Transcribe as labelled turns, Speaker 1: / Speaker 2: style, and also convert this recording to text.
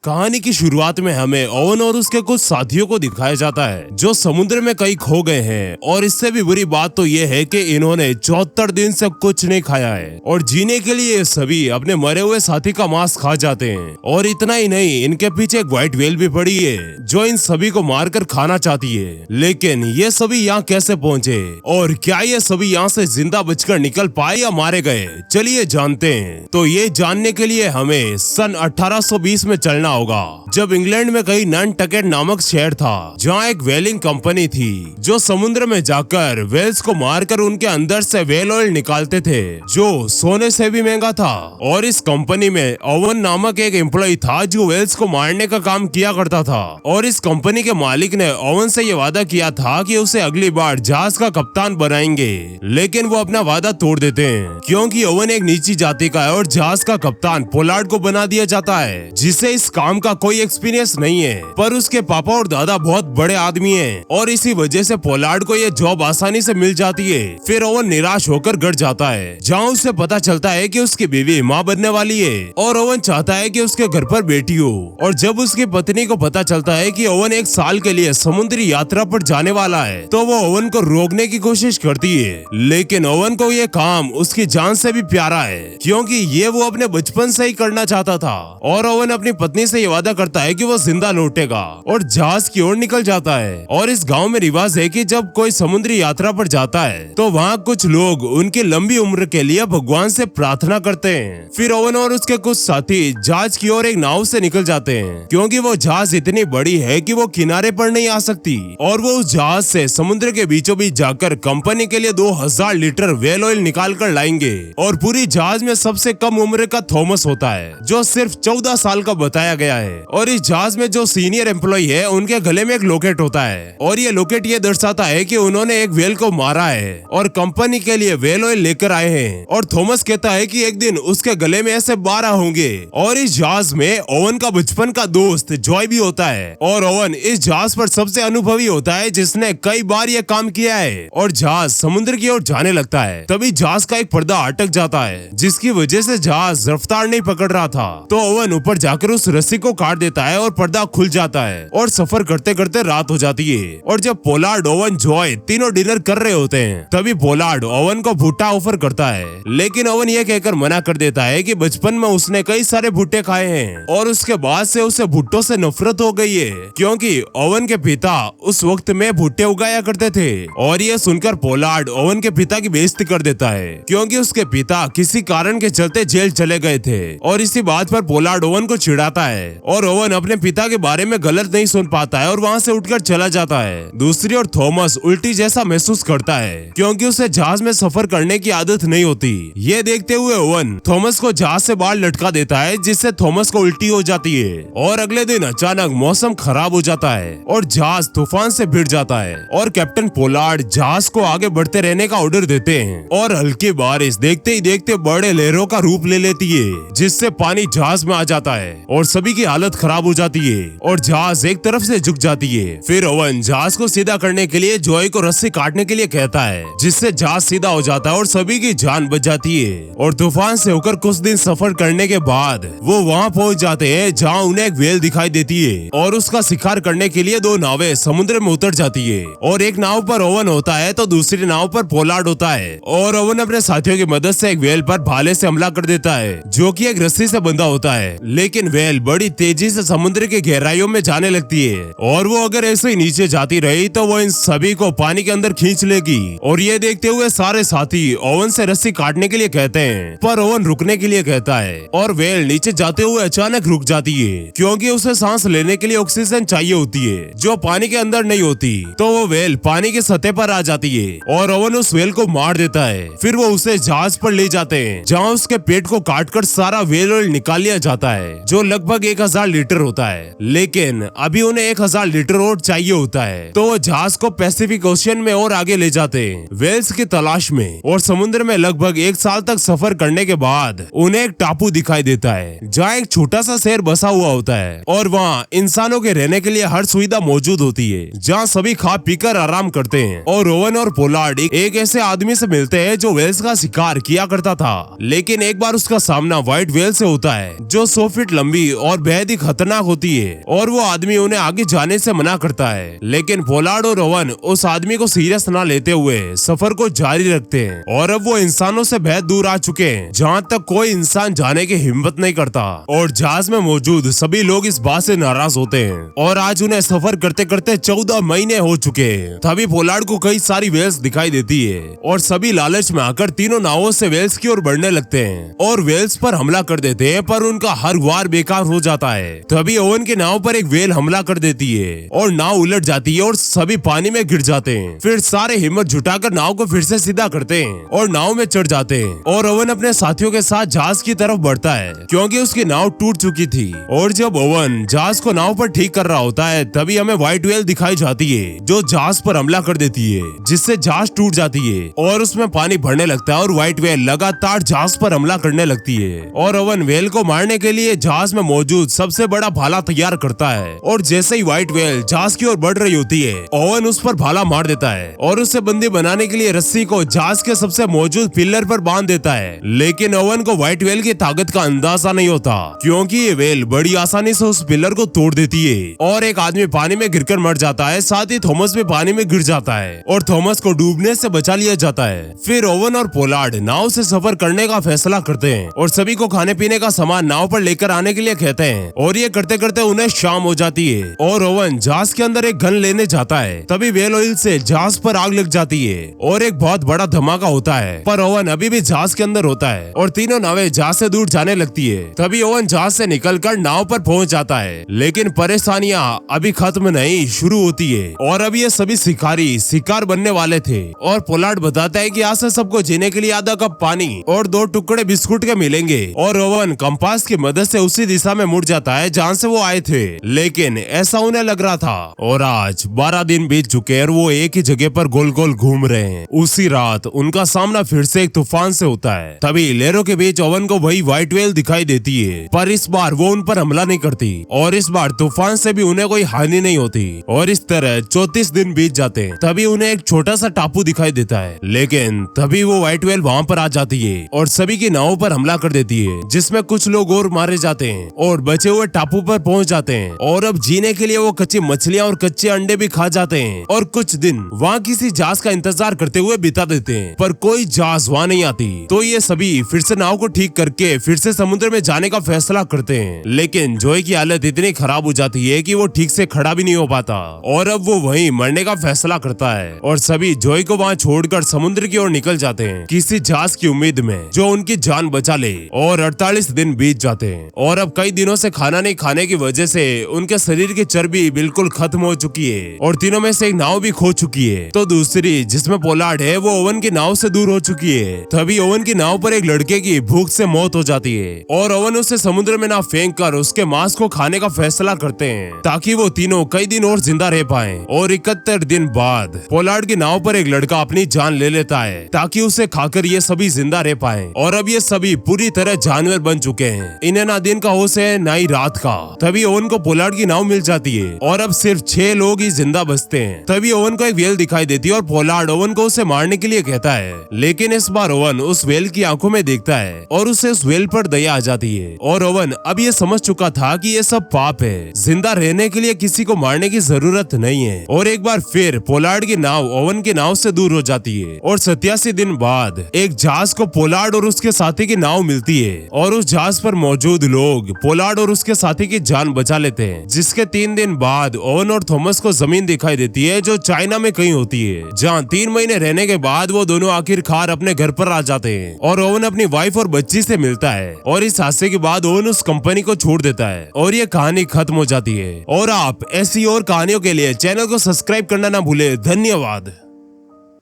Speaker 1: कहानी की शुरुआत में हमें ओवन और उसके कुछ साथियों को दिखाया जाता है जो समुद्र में कहीं खो गए हैं। और इससे भी बुरी बात तो ये है कि इन्होंने 74 दिन से कुछ नहीं खाया है और जीने के लिए ये सभी अपने मरे हुए साथी का मांस खा जाते हैं। और इतना ही नहीं, इनके पीछे एक व्हाइट व्हेल भी पड़ी है जो इन सभी को मारकर खाना चाहती है। लेकिन ये सभी यहाँ कैसे पहुँचे और क्या ये सभी यहाँ से जिंदा बचकर निकल पाए या मारे गए, चलिए जानते हैं। तो ये जानने के लिए हमें सन 1820 में चलना होगा, जब इंग्लैंड में कहीं नैनटकेट नामक शहर था जहाँ एक व्हेलिंग कंपनी थी जो समुद्र में जाकर व्हेल्स को मारकर उनके अंदर से व्हेल ऑयल निकालते थे जो सोने से भी महंगा था। और इस कंपनी में ओवन नामक एक एम्प्लॉय था जो व्हेल्स को मारने का काम किया करता था। और इस कंपनी के मालिक ने ओवन से ये वादा किया था कि उसे अगली बार जहाज का कप्तान बनाएंगे, लेकिन वो अपना वादा तोड़ देते हैं क्योंकि ओवन एक नीची जाति का है और जहाज का कप्तान पोलार्ड को बना दिया जाता है जिसे इस काम का कोई एक्सपीरियंस नहीं है। पर उसके पापा और दादा बहुत बड़े आदमी हैं और इसी वजह से पोलार्ड को ये जॉब आसानी से मिल जाती है। फिर ओवन निराश होकर घर जाता है जहाँ उसे पता चलता है कि उसकी बीवी माँ बनने वाली है और ओवन चाहता है कि उसके घर पर बेटी हो। और जब उसकी पत्नी को पता चलता है कि ओवन एक साल के लिए समुद्री यात्रा पर जाने वाला है तो वो ओवन को रोकने की कोशिश करती है, लेकिन ओवन को ये काम उसकी जान से भी प्यारा है क्योंकि ये वो अपने बचपन से ही करना चाहता था। और ओवन अपनी पत्नी से ये वादा करता है कि वो जिंदा लौटेगा और जहाज की ओर निकल जाता है। और इस गांव में रिवाज है कि जब कोई समुद्री यात्रा पर जाता है तो वहाँ कुछ लोग उनकी लंबी उम्र के लिए भगवान से प्रार्थना करते हैं। फिर ओवन और उसके कुछ साथी जहाज की ओर एक नाव से निकल जाते हैं क्योंकि वो जहाज इतनी बड़ी है कि वो किनारे पर नहीं आ सकती। और वो उस जहाज से समुद्र के बीचों बीच जाकर कंपनी के लिए 2000 लीटर व्हेल ऑयल निकाल कर लाएंगे। और पूरी जहाज में सबसे कम उम्र का थॉमस होता है जो सिर्फ 14 साल का बताया गया है। और इस जहाज में जो सीनियर एम्प्लॉय है उनके गले में एक लॉकेट होता है और ये लॉकेट ये दर्शाता है कि उन्होंने एक व्हेल को मारा है और कंपनी के लिए व्हेल ऑयल लेकर आए हैं। और थॉमस कहता है कि एक दिन उसके गले में ऐसे 12 होंगे। और इस जहाज में ओवन का बचपन का दोस्त जॉय भी होता है और ओवन इस जहाज पर सबसे अनुभवी होता है जिसने कई बार ये काम किया है। और जहाज समुद्र की ओर जाने लगता है, तभी जहाज का एक पर्दा अटक जाता है जिसकी वजह से जहाज रफ्तार नहीं पकड़ रहा था। तो ओवन ऊपर जाकर उस रस्सी को काट देता है और पर्दा खुल जाता है और सफर करते करते रात हो जाती है। और जब पोलार्ड, ओवन, जॉय तीनों डिनर कर रहे होते हैं तभी पोलार्ड ओवन को भुट्टा ऑफर करता है, लेकिन ओवन ये कहकर मना कर देता है कि बचपन में उसने कई सारे भुट्टे खाए हैं और उसके बाद से उसे भुट्टों से नफरत हो गई है क्योंकि ओवन के पिता उस वक्त में भुट्टे उगाया करते थे। और ये सुनकर पोलार्ड ओवन के पिता की बेइज्जती कर देता है क्योंकि उसके पिता किसी कारण के चलते जेल चले गए थे। और इसी बात पर पोलार्ड ओवन को चिढ़ाता है और ओवन अपने पिता के बारे में गलत नहीं सुन पाता है और वहाँ से उठकर चला जाता है। दूसरी ओर थॉमस उल्टी जैसा महसूस करता है क्योंकि उसे जहाज में सफर करने की आदत नहीं होती। ये देखते हुए ओवन थॉमस को जहाज से बाहर लटका देता है जिससे थॉमस को उल्टी हो जाती है। और अगले दिन अचानक मौसम खराब हो जाता है और जहाज तूफान से भिड़ जाता है और कैप्टन पोलार्ड जहाज को आगे बढ़ते रहने का ऑर्डर देते हैं। और हल्की बारिश देखते ही देखते बड़े लहरों का रूप ले लेती है जिससे पानी जहाज में आ जाता है और सभी की हालत खराब हो जाती है और जहाज एक तरफ से झुक जाती है। फिर ओवन जहाज को सीधा करने के लिए जॉय को रस्सी काटने के लिए कहता है जिससे जहाज सीधा हो जाता है और सभी की जान बच जाती है। और तूफान से होकर कुछ दिन सफर करने के बाद वो वहाँ पहुँच जाते हैं जहाँ उन्हें एक व्हेल दिखाई देती है और उसका शिकार करने के लिए 2 नावें समुद्र में उतर जाती है। और एक नाव पर ओवन होता है तो दूसरी नाव पर पोलार्ड होता है। और ओवन अपने साथियों की मदद से एक व्हेल पर भाले से हमला कर देता है जो कि एक रस्सी से बंधा होता है, लेकिन व्हेल बड़ी तेजी से समुद्र की गहराइयों में जाने लगती है और वो अगर ऐसे ही नीचे जाती रही तो वो इन सभी को पानी के अंदर खींच लेगी। और ये देखते हुए सारे साथी ओवन से रस्सी काटने के लिए कहते हैं पर ओवन रुकने के लिए कहता है और व्हेल नीचे जाते हुए अचानक रुक जाती है क्योंकि उसे सांस लेने के लिए ऑक्सीजन चाहिए होती है जो पानी के अंदर नहीं होती। तो वो व्हेल पानी की सतह पर आ जाती है और ओवन उस व्हेल को मार देता है। फिर वो उसे जहाज पर ले जाते हैं जहाँ उसके पेट को काटकर सारा व्हेल ऑयल निकाल लिया जाता है जो लगभग 1000 लीटर होता है, लेकिन अभी उन्हें 1000 लीटर और चाहिए होता है। तो वो जहाज को पैसिफिक ओशियन में और आगे ले जाते हैं व्हेल्स की तलाश में। और समुद्र में लगभग 1 साल तक सफर करने के बाद उन्हें एक टापू दिखाई देता है जहाँ एक छोटा सा शहर बसा हुआ होता है और वहाँ इंसानों के रहने के लिए हर सुविधा मौजूद होती है जहाँ सभी खा पीकर आराम करते हैं। और ओवन और पोलार्ड एक ऐसे आदमी से मिलते हैं जो व्हेल्स का शिकार किया करता था, लेकिन एक बार उसका सामना व्हाइट व्हेल से होता है जो 100 फीट लंबी और बेहद ही खतरनाक होती है और वो आदमी उन्हें आगे जाने से मना करता है। लेकिन पोलार्ड और ओवन उस आदमी को सीरियस ना लेते हुए सफर को जारी रखते हैं और अब वो इंसानों से बेहद दूर आ चुके हैं जहाँ तक कोई इंसान जाने की हिम्मत नहीं करता। और जहाज में मौजूद सभी लोग इस बात से नाराज होते हैं और आज उन्हें सफर करते करते 14 महीने हो चुके हैं। तभी पोलार्ड को कई सारी वेल्स दिखाई देती है और सभी लालच में आकर तीनों नावों से वेल्स की ओर बढ़ने लगते हैं और वेल्स पर हमला कर देते हैं, पर उनका हर वार बेकार हो जाता है। तभी ओवन के नाव पर एक वेल हमला कर देती है और नाव उलट जाती है और सभी पानी में गिर जाते हैं। फिर सारे हिम्मत जुटाकर नाव को फिर से सीधा करते हैं और नाव में चढ़ जाते हैं और ओवन अपने साथियों के साथ जहाज की तरफ बढ़ता है क्योंकि उसकी नाव टूट चुकी थी। और जब ओवन जहाज को नाव पर ठीक कर रहा होता है तभी हमें व्हाइट व्हेल दिखाई जाती है जो जहाज पर हमला कर देती है, जिससे जहाज टूट जाती है और उसमें पानी भरने लगता है और व्हाइट व्हेल लगातार जहाज पर हमला करने लगती है। और ओवन व्हेल को मारने के लिए जहाज में मौजूद सबसे बड़ा भाला तैयार करता है और जैसे ही व्हाइट व्हेल जहाज की ओर बढ़ रही होती है ओवन उस पर भाला मार देता है और उसे बंदी बनाने के लिए रस्सी को जहाज के सबसे मौजूद पिलर पर बांध देता है। लेकिन ओवन को व्हाइट व्हेल की ताकत का अंदाजा नहीं होता क्योंकि ये व्हेल बड़ी आसानी से उस पिलर को तोड़ देती है और एक आदमी पानी में गिरकर मर जाता है, साथ ही थॉमस भी पानी में गिर जाता है और थॉमस को डूबने से बचा लिया जाता है। फिर ओवन और पोलार्ड नाव से सफर करने का फैसला करते हैं और सभी को खाने पीने का सामान नाव पर लेकर आने के लिए कहते हैं और ये करते करते उन्हें शाम हो जाती है और ओवन जहाज के अंदर एक गन लेने जाता है। तभी व्हेल ऑयल से जहाज पर आग लग जाती है और एक बहुत बड़ा धमाका होता है, पर ओवन अभी भी जहाज के अंदर होता है और तीनों नावें जहाज से दूर जाने लगती है। तभी ओवन जहाज से निकलकर नाव पर पहुंच जाता है, लेकिन परेशानियां अभी खत्म नहीं शुरू होती है और अब ये सभी शिकारी शिकार बनने वाले थे। और पोलार्ड बताता है कि आज से सबको जीने के लिए आधा कप पानी और 2 टुकड़े बिस्कुट के मिलेंगे और ओवन कंपास की मदद से उसी दिशा में मुड़ जाता है जहाँ से वो आए थे, लेकिन ऐसा उन्हें लग रहा था। और आज 12 दिन बीत चुके हैं और वो एक ही जगह पर गोल गोल घूम रहे हैं। उसी रात उनका सामना फिर से एक तूफान से होता है। तभी लहरों के बीच ओवन को वही व्हाइट व्हेल दिखाई देती है, पर इस बार वो उन पर हमला नहीं करती और इस बार तूफान से भी उन्हें कोई हानि नहीं होती। और इस तरह 34 दिन बीत जाते हैं। तभी उन्हें एक छोटा सा टापू दिखाई देता है, लेकिन तभी वो व्हाइट व्हेल वहाँ पर आ जाती है और सभी की नावों पर हमला कर देती है, जिसमें कुछ लोग और मारे जाते हैं और बचे हुए टापू पर पहुंच जाते हैं। और अब जीने के लिए वो कच्ची मछलियां और कच्चे अंडे भी खा जाते हैं और कुछ दिन वहाँ किसी जहाज का इंतजार करते हुए बिता देते हैं, पर कोई जहाज वहाँ नहीं आती। तो ये सभी फिर से नाव को ठीक करके फिर से समुद्र में जाने का फैसला करते हैं, लेकिन जॉय की हालत इतनी खराब हो जाती है कि वो ठीक से खड़ा भी नहीं हो पाता और अब वो वहीं मरने का फैसला करता है और सभी जॉय को वहाँ छोड़कर समुद्र की ओर निकल जाते हैं किसी जहाज की उम्मीद में जो उनकी जान बचा ले। और 48 दिन बीत जाते हैं और अब कई दिनों से खाना नहीं खाने की वजह से उनके शरीर की चर्बी बिल्कुल खत्म हो चुकी है और तीनों में से एक नाव भी खो चुकी है, तो दूसरी जिसमें पोलार्ड है वो ओवन की नाव से दूर हो चुकी है। तभी ओवन की नाव पर एक लड़के की भूख से मौत हो जाती है और ओवन उसे समुद्र में ना फेंक कर उसके मांस को खाने का फैसला करते हैं ताकि वो तीनों कई दिन और जिंदा रह पाए। और 71 दिन बाद पोलार्ड की नाव पर एक लड़का अपनी जान ले लेता है ताकि उसे खाकर ये सभी जिंदा रह पाए। और अब ये सभी पूरी तरह जानवर बन चुके हैं, इन्हें ना दिन का होश है ना ही रात का। तभी ओवन को पोलार्ड की नाव मिल जाती है और अब सिर्फ 6 लोग ही जिंदा बचते हैं। तभी ओवन को एक व्हेल दिखाई देती है और पोलार्ड ओवन को उसे मारने के लिए कहता है, लेकिन इस बार ओवन उस व्हेल की आंखों में देखता है और उसे उस व्हेल पर दया आ जाती है। और ओवन अब ये समझ चुका था कि ये सब पाप है, जिंदा रहने के लिए किसी को मारने की जरूरत नहीं है। और एक बार फिर पोलार्ड की नाव ओवन की नाव से दूर हो जाती है और 87 दिन बाद एक जहाज को पोलार्ड और उसके साथी की नाव मिलती है और उस जहाज पर मौजूद लोग पोलार्ड और उसके साथी की जान बचा लेते हैं। जिसके 3 दिन बाद ओवन और थॉमस को जमीन दिखाई देती है जो चाइना में कहीं होती है, जहाँ 3 महीने रहने के बाद वो दोनों आखिरकार अपने घर पर आ जाते हैं और ओवन अपनी वाइफ और बच्ची से मिलता है और इस हादसे के बाद ओवन उस कंपनी को छोड़ देता है और ये कहानी खत्म हो जाती है। और आप ऐसी और कहानियों के लिए चैनल को सब्सक्राइब करना ना भूले। धन्यवाद।